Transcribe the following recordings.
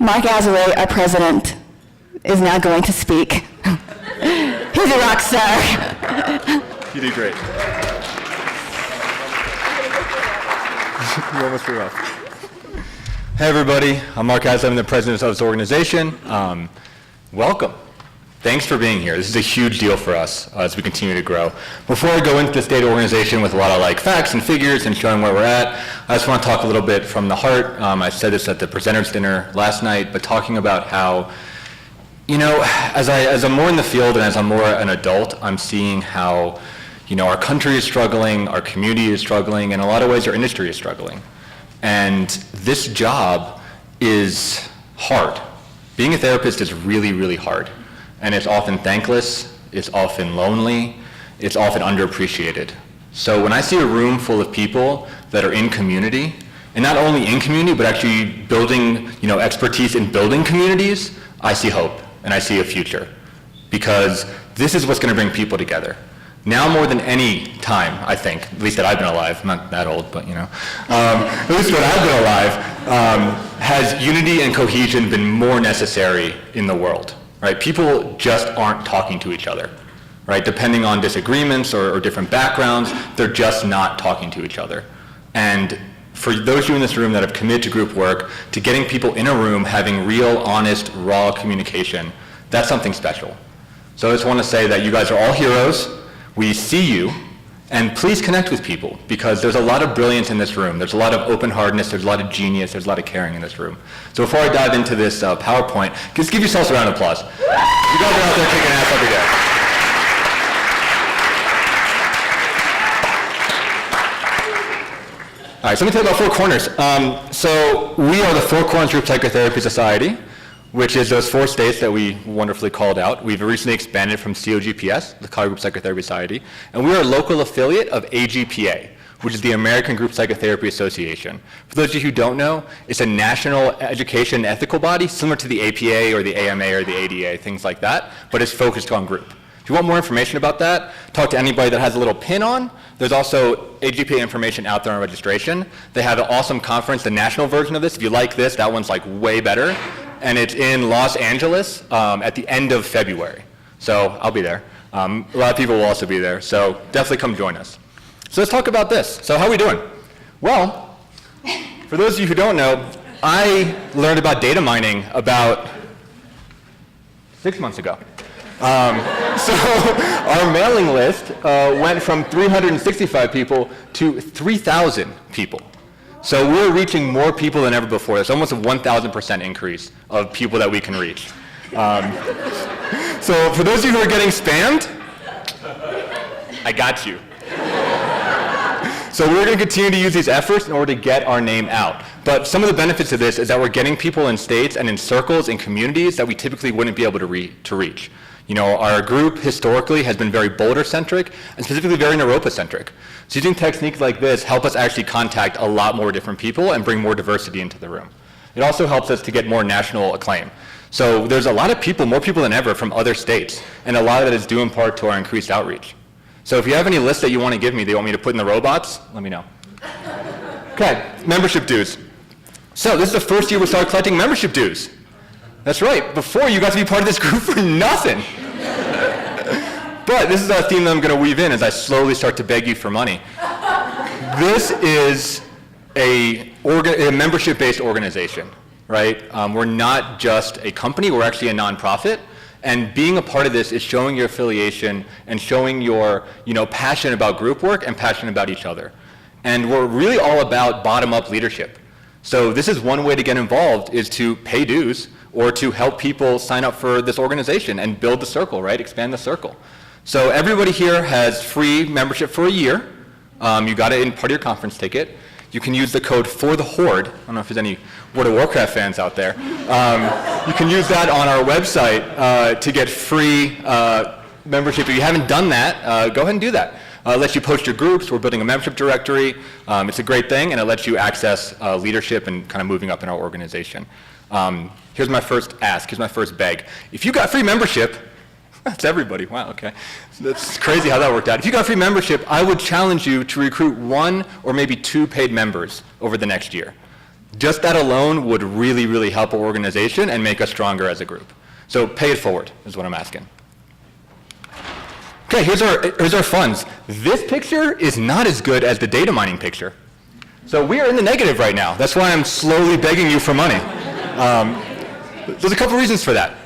Marc Azoulay, our president, is now going to speak. He's a rock star. You did great. You almost threw off. Hey everybody, I'm Marc Azoulay, I'm the president of this organization. Welcome. Thanks for being here. This is a huge deal for us as we continue to grow. Before I go into this data organization with a lot of facts and figures and showing where we're at, I just want to talk a little bit from the heart. I said this at the presenters dinner last night, but talking about how, as I'm more in the field and as I'm more an adult, I'm seeing how, our country is struggling, our community is struggling, and in a lot of ways our industry is struggling. And this job is hard. Being a therapist is really, really hard. And it's often thankless, it's often lonely, it's often underappreciated. So when I see a room full of people that are in community, and not only in community, but actually building, expertise in building communities, I see hope and I see a future. Because this is what's gonna bring people together. Now more than any time, I think, at least that I've been alive, I'm not that old, but at least when I've been alive, has unity and cohesion been more necessary in the world. Right? People just aren't talking to each other, right? Depending on disagreements or different backgrounds, they're just not talking to each other. And for those of you in this room that have committed to group work, to getting people in a room having real, honest, raw communication, that's something special. So I just want to say that you guys are all heroes. We see you, and please connect with people, because there's a lot of brilliance in this room. There's a lot of open-heartedness, there's a lot of genius, there's a lot of caring in this room. So before I dive into this PowerPoint, just give yourselves a round of applause. You guys are out there kicking ass every day. All right, so let me tell you about Four Corners. So we are the Four Corners Group Psychotherapy Society, which is those 4 states that we wonderfully called out. We've recently expanded from FCGPS, the Colorado Group Psychotherapy Society, and we are a local affiliate of AGPA, which is the American Group Psychotherapy Association. For those of you who don't know, it's a national education and ethical body similar to the APA or the AMA or the ADA, things like that, but it's focused on group. If you want more information about that, talk to anybody that has a little pin on. There's also AGPA information out there on registration. They have an awesome conference, the national version of this. If you like this, that one's way better. And it's in Los Angeles at the end of February. So I'll be there. A lot of people will also be there, so definitely come join us. So let's talk about this. So how are we doing? Well, for those of you who don't know, I learned about data mining about 6 months ago. So our mailing list went from 365 people to 3,000 people. So we're reaching more people than ever before. It's almost a 1,000% increase of people that we can reach. So for those of you who are getting spammed, I got you. So we're going to continue to use these efforts in order to get our name out. But some of the benefits of this is that we're getting people in states and in circles and communities that we typically wouldn't be able to reach. Our group historically has been very Boulder-centric and specifically very Naropa-centric. So using techniques like this help us actually contact a lot more different people and bring more diversity into the room. It also helps us to get more national acclaim. So there's a lot of people, more people than ever, from other states, and a lot of that is due in part to our increased outreach. So if you have any lists that you want to give me that you want me to put in the robots, let me know. Okay, membership dues. So this is the first year we started collecting membership dues. That's right, before you got to be part of this group for nothing. But this is a theme that I'm going to weave in as I slowly start to beg you for money. This is a membership-based organization, right? We're not just a company, we're actually a nonprofit. And being a part of this is showing your affiliation and showing your passion about group work and passion about each other. And we're really all about bottom-up leadership. So this is one way to get involved, is to pay dues or to help people sign up for this organization and build the circle, right? Expand the circle. So everybody here has free membership for a year. You got it in part of your conference ticket. You can use the code FORTHEHORDE. I don't know if there's any World of Warcraft fans out there. You can use that on our website to get free membership. If you haven't done that, go ahead and do that. It lets you post your groups. We're building a membership directory. It's a great thing, and it lets you access leadership and kind of moving up in our organization. Here's my first ask. Here's my first beg. If you got free membership, that's everybody. Wow, okay. That's crazy how that worked out. If you got free membership, I would challenge you to recruit 1 or maybe 2 paid members over the next year. Just that alone would really, really help our organization and make us stronger as a group. So pay it forward is what I'm asking. Okay, here's our funds. This picture is not as good as the data mining picture. So we are in the negative right now. That's why I'm slowly begging you for money. There's a couple reasons for that.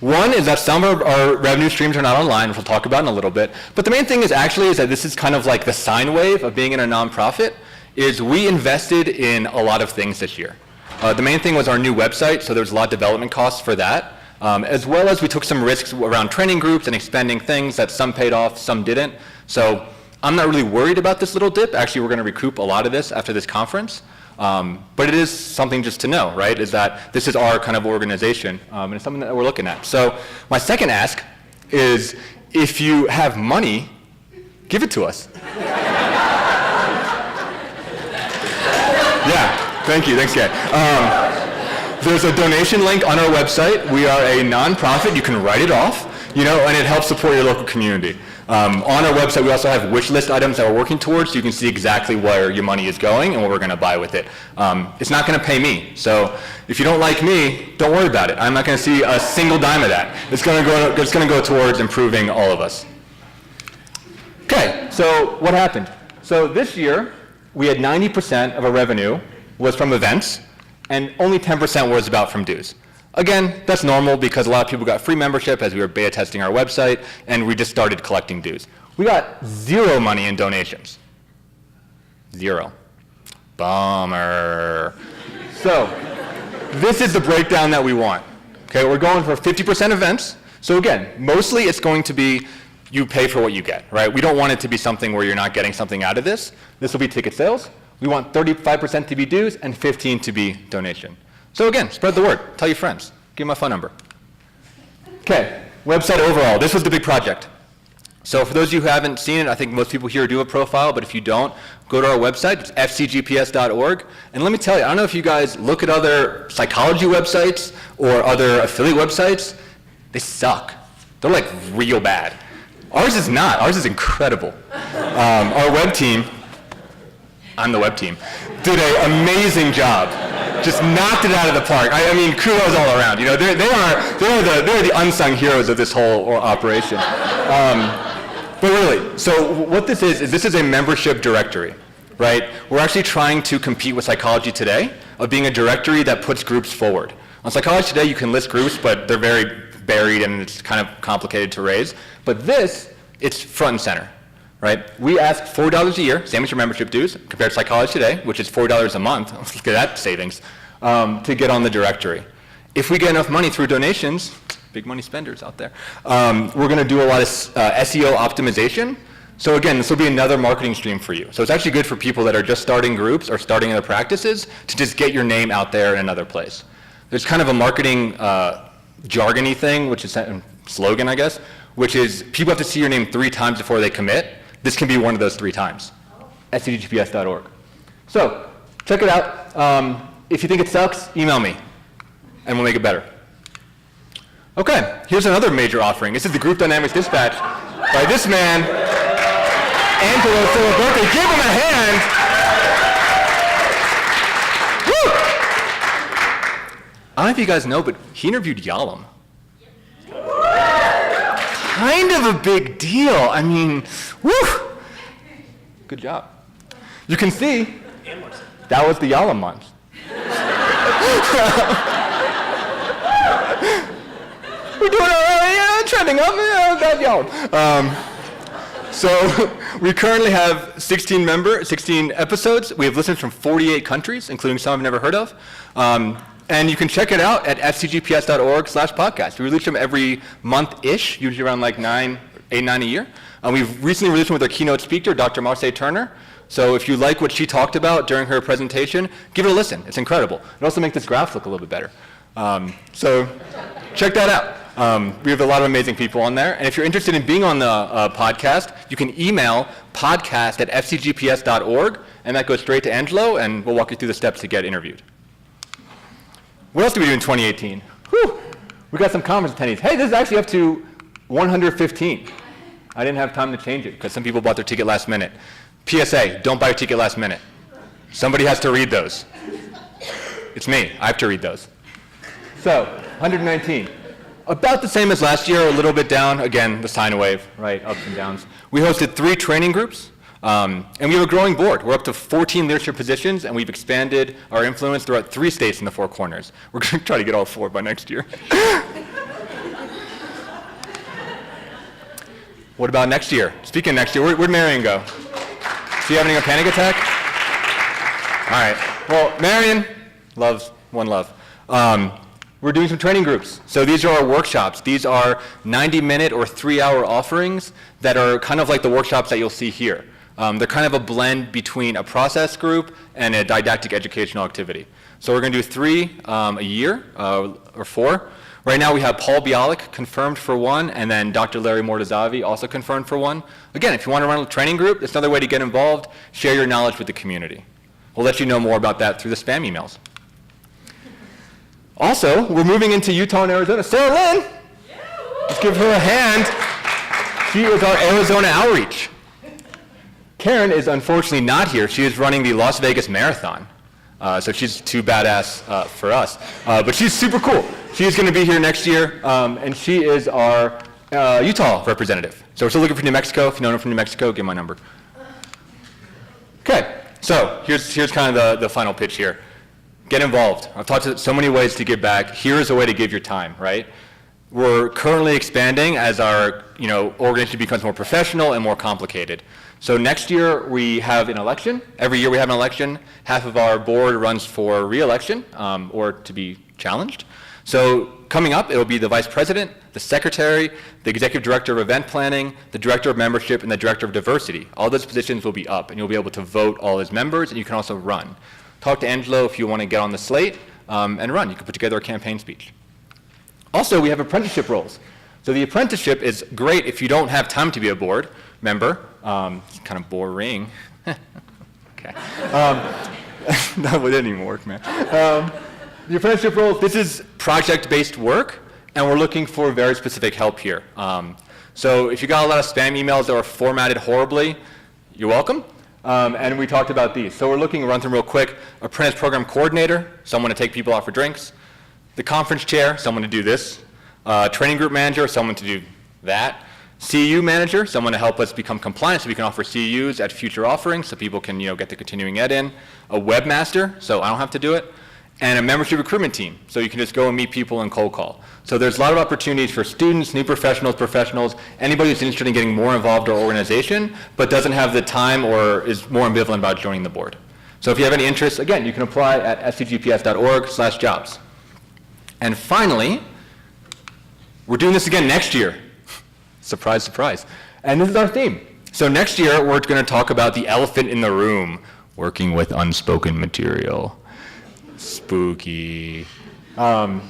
One is that some of our revenue streams are not online, which we'll talk about in a little bit. But the main thing is that this is kind of like the sine wave of being in a nonprofit, is we invested in a lot of things this year. The main thing was our new website, so there was a lot of development costs for that. As well as we took some risks around training groups and expanding things that some paid off, some didn't. So I'm not really worried about this little dip. Actually, we're going to recoup a lot of this after this conference. But it is something just to know, right, is that this is our kind of organization, and it's something that we're looking at. So my second ask is, if you have money, give it to us. Yeah, thank you. Thanks, Gay. There's a donation link on our website. We are a nonprofit. You can write it off, and it helps support your local community. On our website, we also have wish list items that we're working towards, so you can see exactly where your money is going and what we're going to buy with it. It's not going to pay me, so if you don't like me, don't worry about it. I'm not going to see a single dime of that. It's going to go towards improving all of us. Okay, so what happened? So this year, we had 90% of our revenue was from events, and only 10% was about from dues. Again, that's normal because a lot of people got free membership as we were beta testing our website, and we just started collecting dues. We got zero money in donations. Zero. Bummer. So this is the breakdown that we want. Okay, we're going for 50% events. So again, mostly it's going to be you pay for what you get, right? We don't want it to be something where you're not getting something out of this. This will be ticket sales. We want 35% to be dues and 15% to be donation. So again, spread the word. Tell your friends. Give them my phone number. Okay, website overall. This was the big project. So for those of you who haven't seen it, I think most people here do a profile, but if you don't, go to our website. It's fcgps.org. And let me tell you, I don't know if you guys look at other psychology websites or other affiliate websites. They suck. They're like real bad. Ours is not. Ours is incredible. Our web team, I'm the web team, did an amazing job. Just knocked it out of the park. I mean, kudos all around. They're the unsung heroes of this whole operation. But really, so what this is a membership directory, right? We're actually trying to compete with Psychology Today of being a directory that puts groups forward. On Psychology Today, you can list groups, but they're very buried and it's kind of complicated to raise. But this, it's front and center. Right? We ask $4 a year, same as your membership dues, compared to Psychology Today, which is $4 a month. Look at that savings, to get on the directory. If we get enough money through donations, big money spenders out there, we're going to do a lot of SEO optimization. So again, this will be another marketing stream for you. So it's actually good for people that are just starting groups or starting other practices to just get your name out there in another place. There's kind of a marketing jargony thing, which is a slogan, I guess, which is people have to see your name 3 times before they commit. This can be one of those 3 times. FCGPS.org. So check it out. If you think it sucks, email me, and we'll make it better. Okay, here's another major offering. This is the Group Dynamics Dispatch by this man, Angelo Filiberti. Give him a hand. Woo! I don't know if you guys know, but he interviewed Yalom. Kind of a big deal. I mean, woo! Good job. You can see that was the Yalom month. We're doing all right, trending up, that Yalom. So we currently have 16 episodes. We have listeners from 48 countries, including some I've never heard of. And you can check it out at fcgps.org/podcast. We release them every month-ish, usually around like 9 a year. We've recently released them with our keynote speaker, Dr. Marc Turner. So if you like what she talked about during her presentation, give it a listen. It's incredible. It also makes this graph look a little bit better. So check that out. We have a lot of amazing people on there. And if you're interested in being on the podcast, you can email podcast@fcgps.org, and that goes straight to Angelo, and we'll walk you through the steps to get interviewed. What else did we do in 2018? Whew. We got some conference attendees. Hey, this is actually up to 115. I didn't have time to change it because some people bought their ticket last minute. PSA, don't buy your ticket last minute. Somebody has to read those. It's me. I have to read those. So, 119. About the same as last year, a little bit down. Again, the sine wave, right, ups and downs. We hosted 3 training groups, and we have a growing board. We're up to 14 leadership positions, and we've expanded our influence throughout 3 states in the 4 corners. We're going to try to get all 4 by next year. What about next year? Speaking of next year, where'd Marion go? Is she having a panic attack? All right. Well, Marion, one love. We're doing some training groups. So these are our workshops. These are 90-minute or 3-hour offerings that are kind of like the workshops that you'll see here. They're kind of a blend between a process group and a didactic educational activity. So we're going to do 3 a year, or 4. Right now we have Paul Bialik confirmed for 1, and then Dr. Larry Mortazavi also confirmed for 1. Again, if you want to run a training group, it's another way to get involved. Share your knowledge with the community. We'll let you know more about that through the spam emails. Also, we're moving into Utah and Arizona. Sarah Lynn, let's give her a hand. She is our Arizona outreach. Karen is unfortunately not here. She is running the Las Vegas Marathon. So she's too badass for us. But she's super cool. She's going to be here next year, and she is our Utah representative. So we're still looking for New Mexico. If you know her from New Mexico, give my number. Okay, so here's kind of the final pitch here. Get involved. I've talked about so many ways to give back. Here is a way to give your time, right? We're currently expanding as our organization becomes more professional and more complicated. So next year we have an election. Every year we have an election. Half of our board runs for re-election or to be challenged. So coming up, it will be the vice president, the secretary, the executive director of event planning, the director of membership, and the director of diversity. All those positions will be up, and you'll be able to vote all as members, and you can also run. Talk to Angelo if you want to get on the slate and run. You can put together a campaign speech. Also, we have apprenticeship roles. So the apprenticeship is great if you don't have time to be a board member. It's kind of boring. Okay. That didn't even work, man. The apprenticeship roles, this is project-based work, and we're looking for very specific help here. So if you got a lot of spam emails that are formatted horribly, you're welcome. And we talked about these. So we're looking to run through them real quick. Apprentice program coordinator, someone to take people out for drinks. The conference chair, someone to do this. Training group manager, someone to do that. CEU manager, someone to help us become compliant so we can offer CEUs at future offerings so people can get the continuing ed in. A webmaster, so I don't have to do it. And a membership recruitment team, so you can just go and meet people and cold call. So there's a lot of opportunities for students, new professionals, anybody who's interested in getting more involved in our organization, but doesn't have the time or is more ambivalent about joining the board. So if you have any interest, again, you can apply at fcgps.org/jobs. And finally, we're doing this again next year. Surprise, surprise. And this is our theme. So next year, we're going to talk about the elephant in the room, working with unspoken material. Spooky. So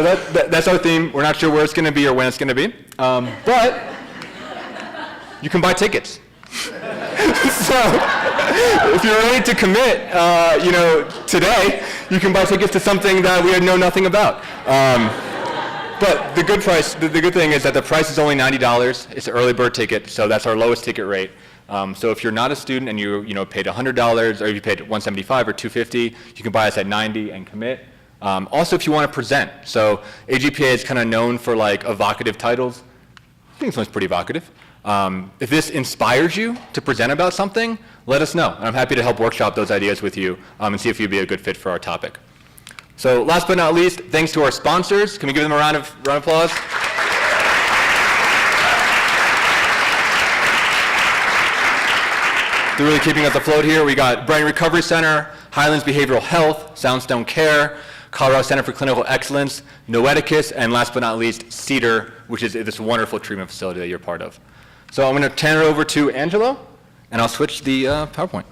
that's our theme. We're not sure where it's going to be or when it's going to be, but you can buy tickets. So if you're ready to commit, today, you can buy tickets to something that we know nothing about. But the good thing is that the price is only $90. It's an early bird ticket, so that's our lowest ticket rate. So if you're not a student and you paid $100, or if you paid $175 or $250, you can buy us at $90 and commit. Also, if you want to present, so AGPA is kind of known for evocative titles. I think this one's pretty evocative. If this inspires you to present about something, let us know. And I'm happy to help workshop those ideas with you and see if you'd be a good fit for our topic. So last but not least, thanks to our sponsors. Can we give them a round of applause? They're really keeping us afloat here. We got Brain Recovery Center, Highlands Behavioral Health, Soundstone Care, Colorado Center for Clinical Excellence, Noeticus, and last but not least, Cedar, which is this wonderful treatment facility that you're part of. So I'm going to turn it over to Angelo, and I'll switch the PowerPoint.